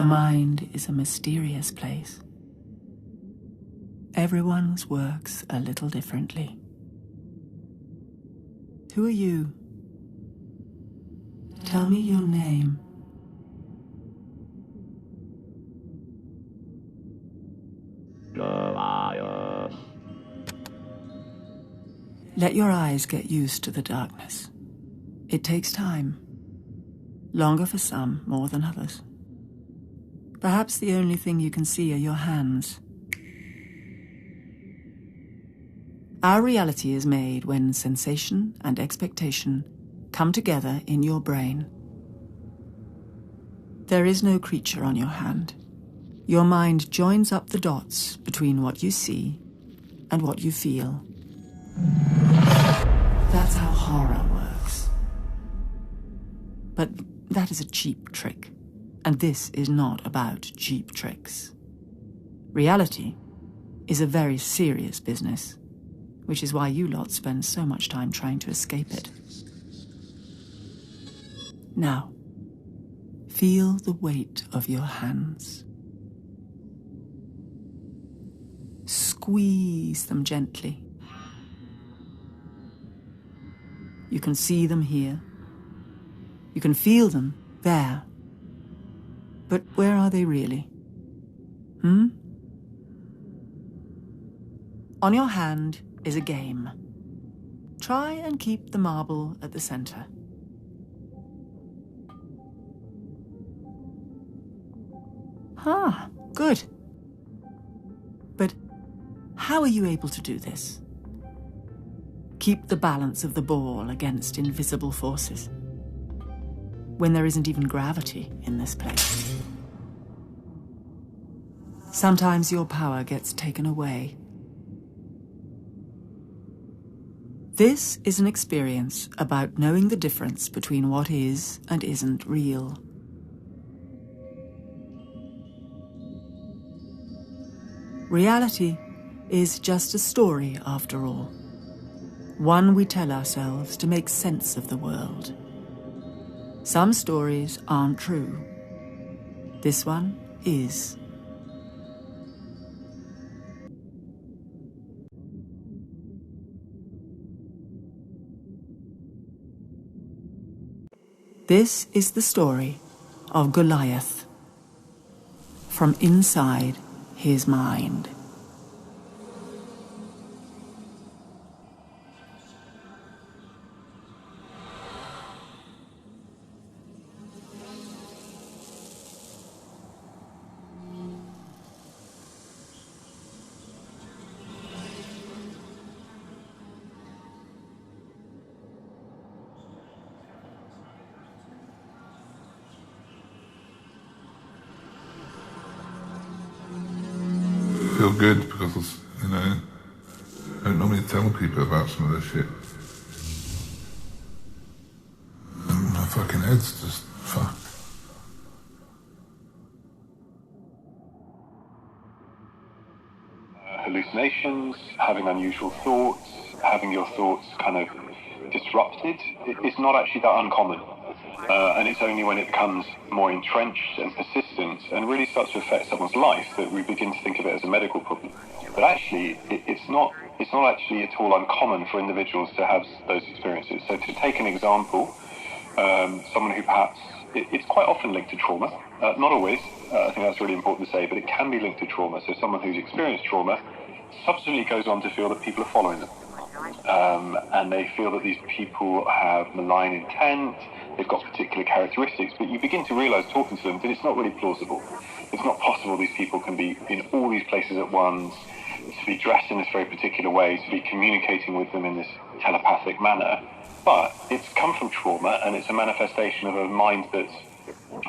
mind is a mysterious place. Everyone's works a little differently. Who are you? Tell me your name. GOLIATH. Let your eyes get used to the darkness. It takes time. Longer for some, more than others. Perhaps the only thing you can see are your hands. Our reality is made when sensation and expectation come together in your brain. There is no creature on your hand. Your mind joins up the dots between what you see and what you feel. That's how horror works. But that is a cheap trick, and this is not about cheap tricks. Reality is a very serious business, which is why you lot spend so much time trying to escape it. Now, feel the weight of your hands. Squeeze them gently. You can see them here. You can feel them there. But where are they really? On your hand is a game. Try and keep the marble at the center. Good. But how are you able to do this? Keep the balance of the ball against invisible forces, when there isn't even gravity in this place. Sometimes your power gets taken away. This is an experience about knowing the difference between what is and isn't real. Reality is just a story, after all. One we tell ourselves to make sense of the world. Some stories aren't true. This one is. This is the story of Goliath, from inside his mind. I feel good because, I don't normally tell people about some of this shit. And my fucking head's just fucked. Hallucinations, having unusual thoughts, having your thoughts kind of disrupted, it's not actually that uncommon. And it's only when it becomes more entrenched and persistent and really starts to affect someone's life that we begin to think of it as a medical problem. But actually, it's not actually at all uncommon for individuals to have those experiences. So to take an example, someone who perhaps, it's quite often linked to trauma. Not always, I think that's really important to say, but it can be linked to trauma. So someone who's experienced trauma subsequently goes on to feel that people are following them. And they feel that these people have malign intent, they've got particular characteristics, but you begin to realise, talking to them, that it's not really plausible. It's not possible these people can be in all these places at once, to be dressed in this very particular way, to be communicating with them in this telepathic manner. But it's come from trauma, and it's a manifestation of a mind that's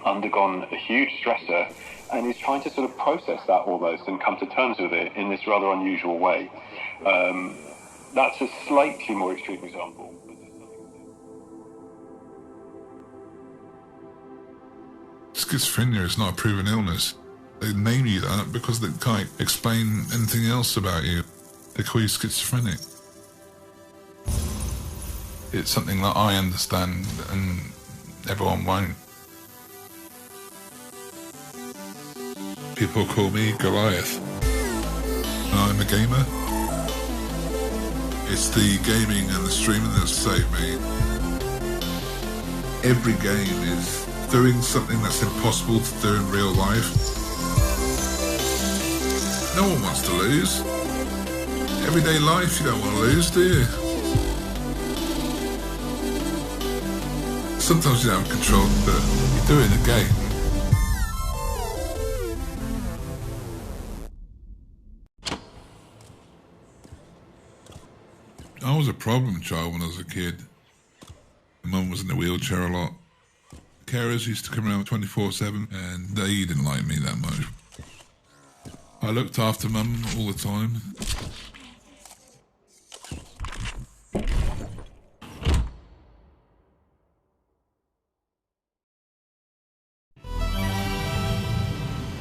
undergone a huge stressor and is trying to sort of process that almost and come to terms with it in this rather unusual way. That's a slightly more extreme example. Schizophrenia is not a proven illness. They name you that because they can't explain anything else about you. They call you schizophrenic. It's something that I understand and everyone won't. People call me Goliath. And I'm a gamer. It's the gaming and the streaming that saved me. Every game is doing something that's impossible to do in real life. No one wants to lose. Everyday life, you don't want to lose, do you? Sometimes you don't have control, but you do it in a game. I was a problem child when I was a kid. My mum was in a wheelchair a lot. Carers used to come around 24/7 and they didn't like me that much. I looked after Mum all the time.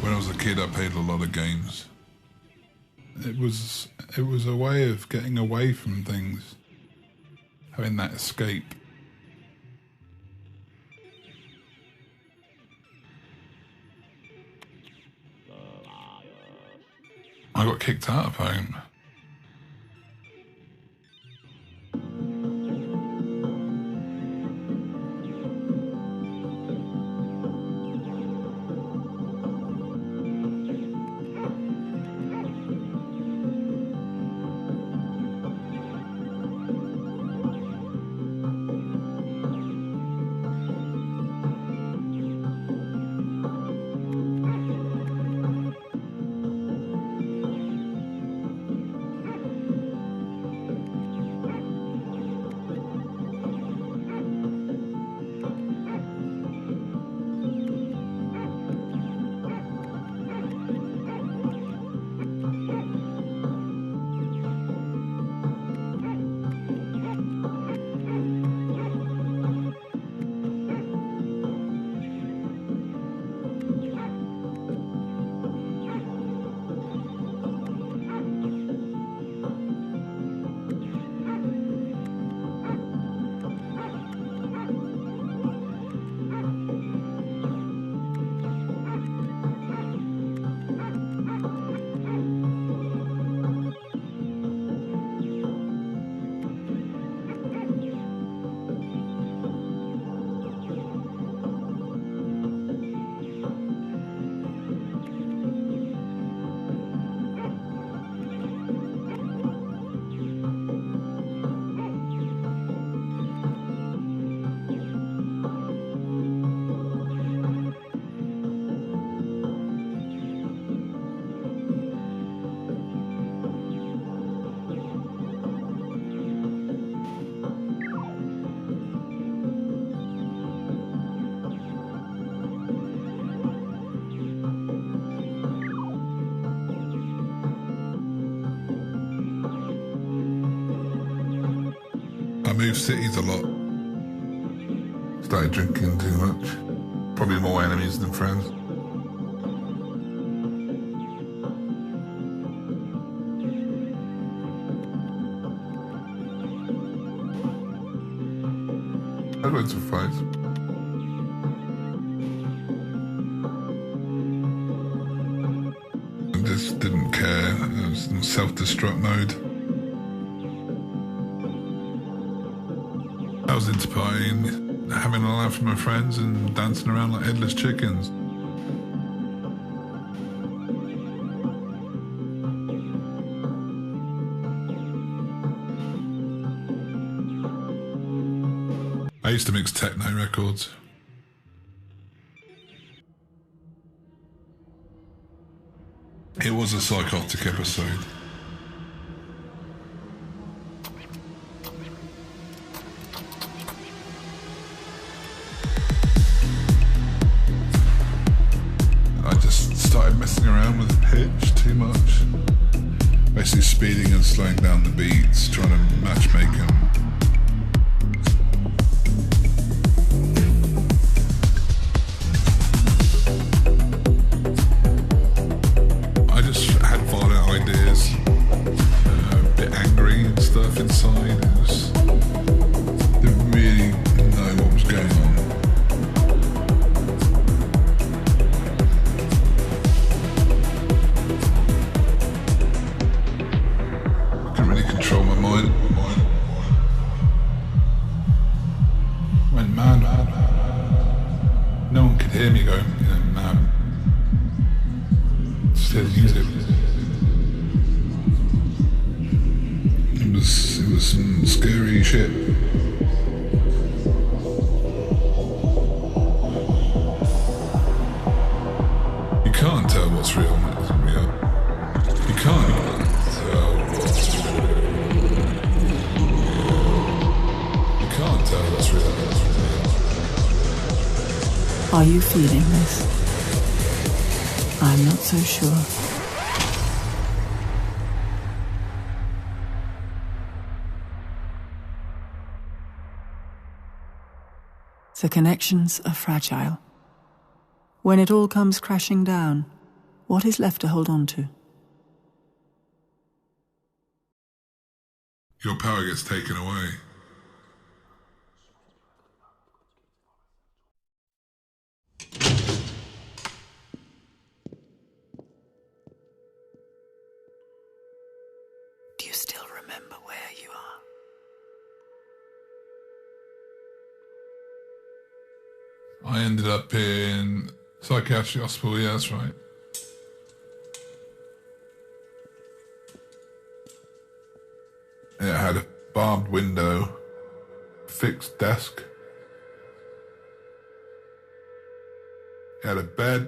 When I was a kid, I played a lot of games. It was a way of getting away from things, having that escape. I got kicked out of home. I moved cities a lot. Started drinking too much. Probably more enemies than friends. I went to fights. I just didn't care. I was in self-destruct mode. I was into partying, having a laugh with my friends and dancing around like headless chickens. I used to mix techno records. It was a psychotic episode. I just started messing around with the pitch too much. Basically speeding and slowing down the beats, trying to matchmake them. Inside, didn't really know what was going on. just hear the music. It was some scary shit. You can't tell what's real and what isn't real. You can't tell what's real. You can't tell what's real and what's real. Are you feeling this? I'm not so sure. The connections are fragile. When it all comes crashing down, what is left to hold on to? Your power gets taken away. Do you still remember where you are? I ended up in psychiatric hospital, yeah, that's right. It had a barbed window, fixed desk. It had a bed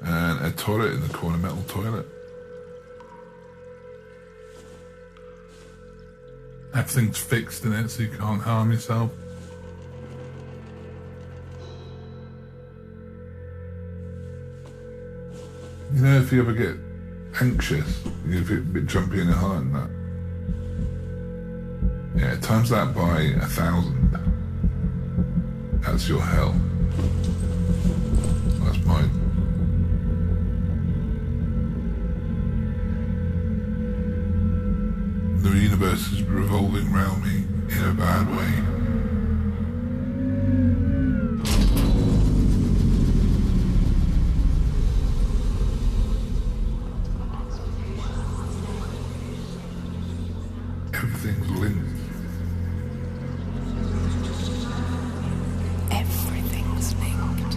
and a toilet in the corner, metal toilet. Everything's fixed in it so you can't harm yourself. You know, if you ever get anxious, you get a bit jumpy in the heart and that. Yeah, times that by 1,000. That's your hell. That's mine. The universe is revolving around me in a bad way. Everything's linked. Everything's linked.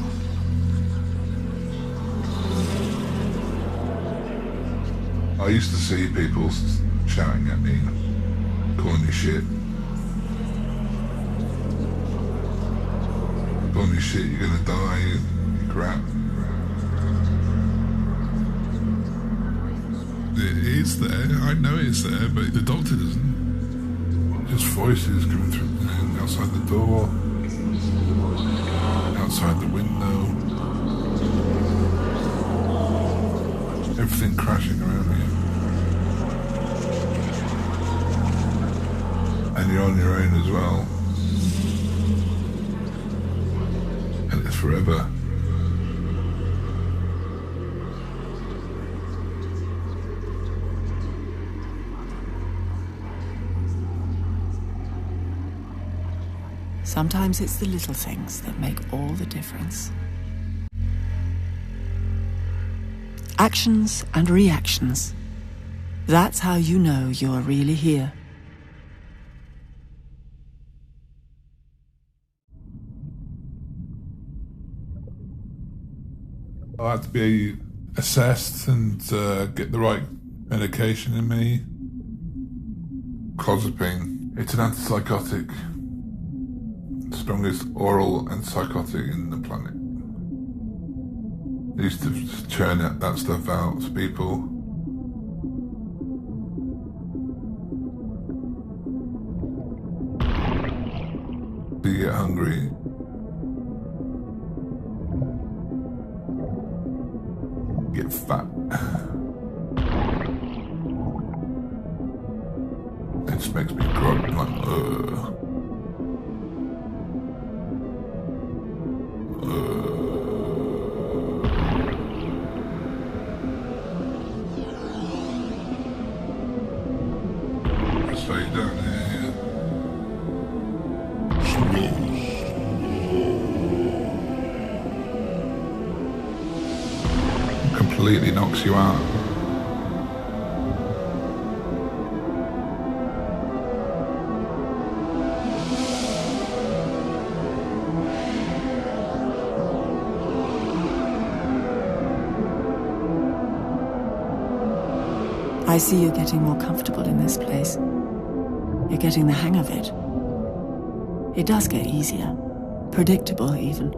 I used to see people shouting at me, calling me shit. Calling me shit, you're gonna die, you crap. It is there, I know it's there, but the doctor doesn't. Just voices coming through, outside the door, outside the window. Everything crashing around you. And you're on your own as well. And it's forever. Sometimes it's the little things that make all the difference. Actions and reactions. That's how you know you're really here. I had to be assessed and get the right medication in me. Clozapine. It's an antipsychotic. Strongest oral antipsychotic in the planet. They used to just churn that stuff out to people. You get hungry. Get fat. It just makes me grunt like, Stay down here. Completely knocks you out. I see you're getting more comfortable in this place. You're getting the hang of it. It does get easier, predictable even.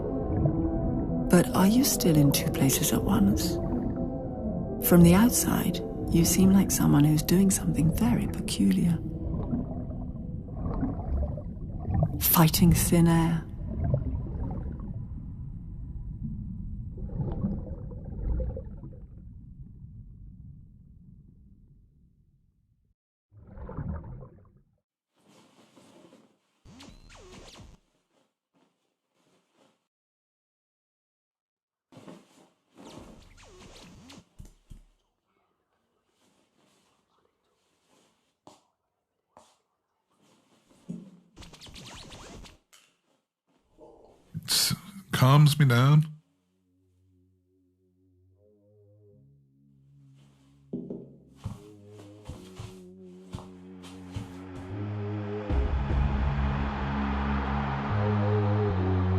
But are you still in two places at once? From the outside, you seem like someone who's doing something very peculiar. Fighting thin air. Calms me down.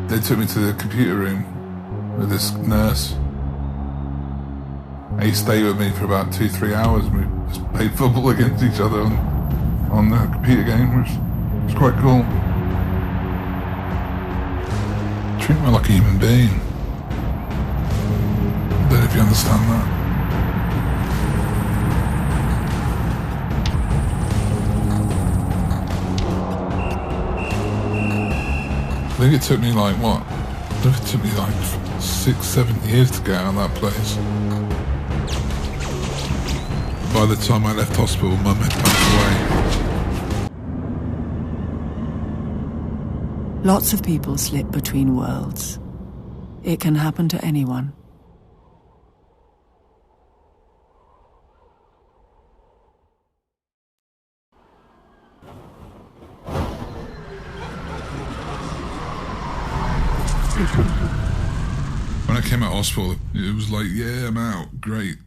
They took me to the computer room with this nurse. He stayed with me for about 2-3 hours. We just played football against each other on the computer game, which was quite cool. Treat me like a human being. I don't know if you understand that. I think it took me like, what? I think it took me like 6-7 years to get out of that place. By the time I left hospital, Mum had passed away. Lots of people slip between worlds. It can happen to anyone. When I came out of hospital, it was like, yeah, I'm out, great.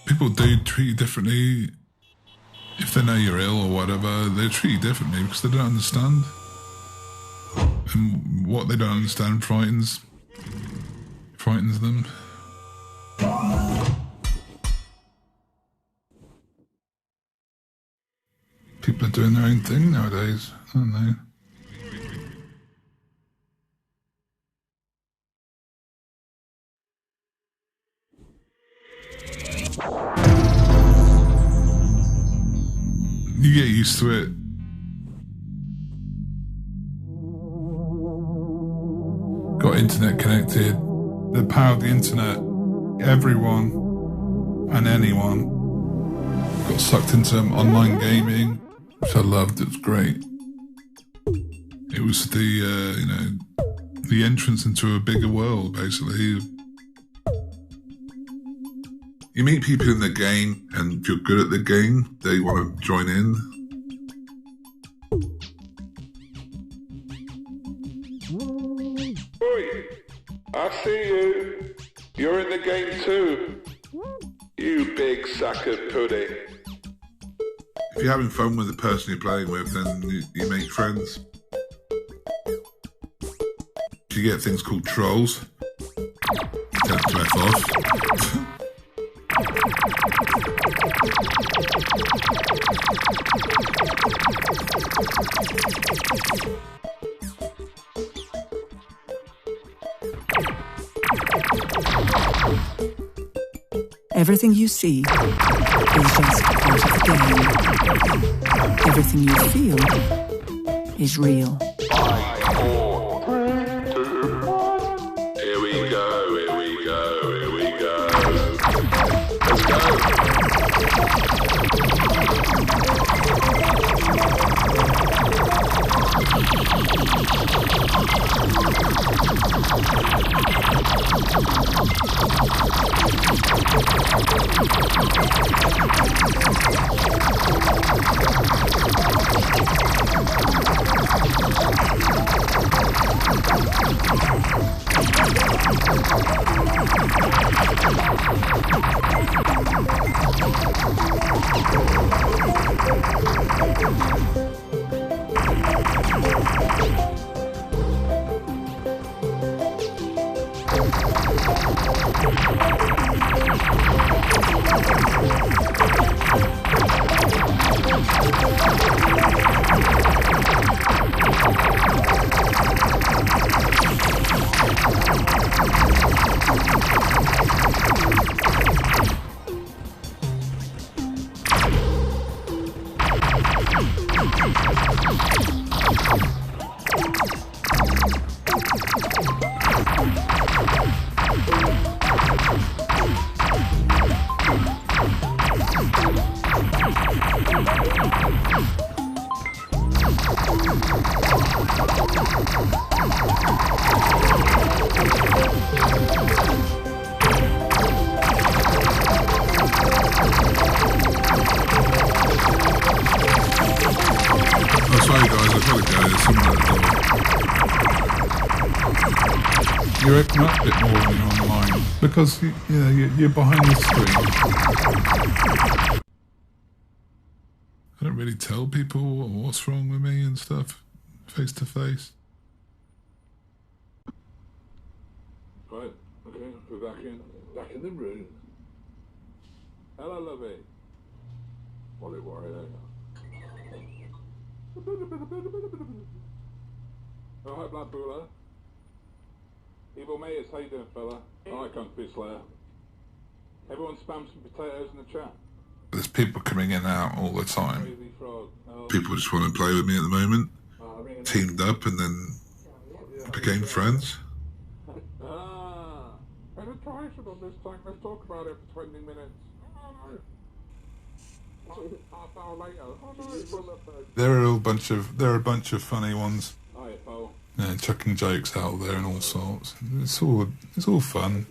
People do treat you differently. If they know you're ill or whatever, they treat you differently because they don't understand. And what they don't understand frightens them. People are doing their own thing nowadays, aren't they? You get used to it. Got internet connected. The power of the internet, everyone and anyone got sucked into online gaming, which I loved. It was great. It was the entrance into a bigger world, basically. You meet people in the game, and if you're good at the game, they want to join in. Oi, I see you. You're in the game too. You big sack of pudding. If you're having fun with the person you're playing with, then you make friends. You get things called trolls. Tell them to F off. Everything you see is just part of the game. Everything you feel is real. 5, 4, 3, 2, 1. Here we go, here we go, here we go. Let's go. Sorry guys, I've got to go. There's someone at the door. You open up a bit more when you're online because you're behind the screen. I don't really tell people what's wrong with me and stuff face to face. Right, okay, we're back in the room. Hello, lovey. What a worry, Oh, hi, Blood Buller. Evil Mayers, how you doing, fella? Alright, Kung Slayer. Everyone spam some potatoes in the chat. There's people coming in and out all the time. People just want to play with me at the moment. Teamed up and then became friends. Penetration on this thing. Let's talk about it for 20 minutes. Half hour later. There are a bunch of funny ones. Chucking jokes out there and all sorts. It's all fun.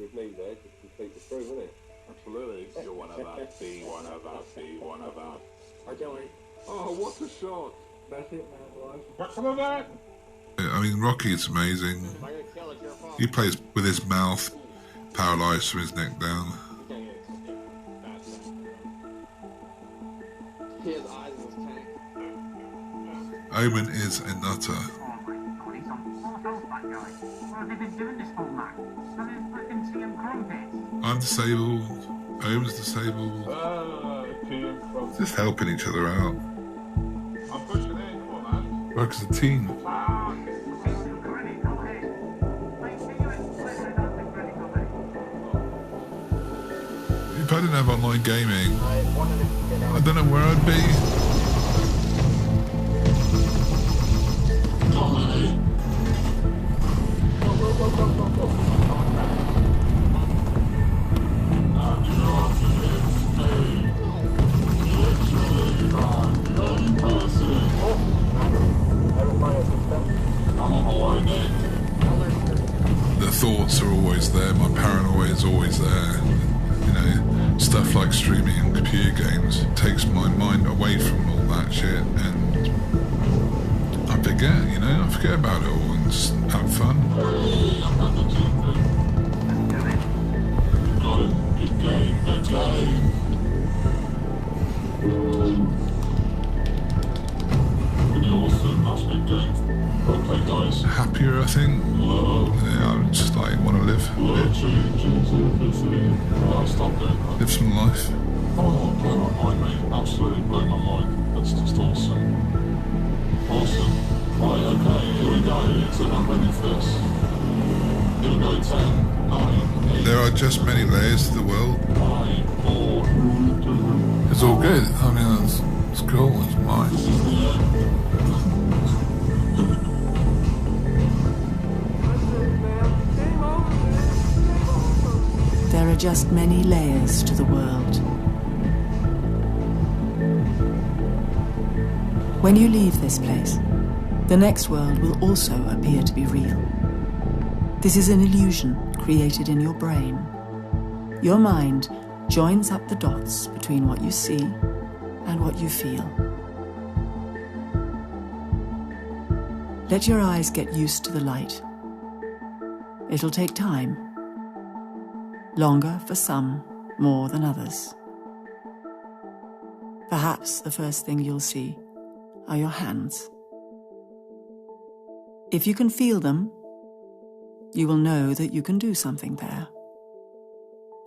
Absolutely. You're one of us. Be one of us. Be one of us. Oh, what a shot! That's it, man. What's some of that? I mean, Rocky is amazing. He plays with his mouth paralysed from his neck down. Omen is a nutter. I'm disabled. Omen's disabled. Just helping each other out. I'm pushing in, come on, man. Work as a team. If I didn't have online gaming, I don't know where I'd be. The thoughts are always there, my paranoia is always there. You know, stuff like streaming and computer games takes my mind away from all that shit and I forget about it all and just have fun. Happier, I think. Yeah, I just want to live a bit. Live some life. Oh, blow my mind, mate. Absolutely blow my mind. That's just awesome. Awesome. Right, okay, here we go. So I'm ready for this. Here we go, 10, 9, 8. There are just many layers to the world. 5, 4, 3. It's all good. I mean, it's cool. It's mine. There are just many layers to the world. When you leave this place, the next world will also appear to be real. This is an illusion created in your brain. Your mind joins up the dots between what you see and what you feel. Let your eyes get used to the light. It'll take time. Longer for some, more than others. Perhaps the first thing you'll see are your hands. If you can feel them, you will know that you can do something there.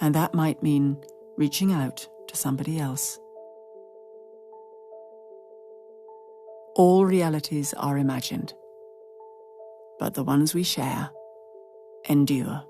And that might mean reaching out to somebody else. All realities are imagined, but the ones we share endure.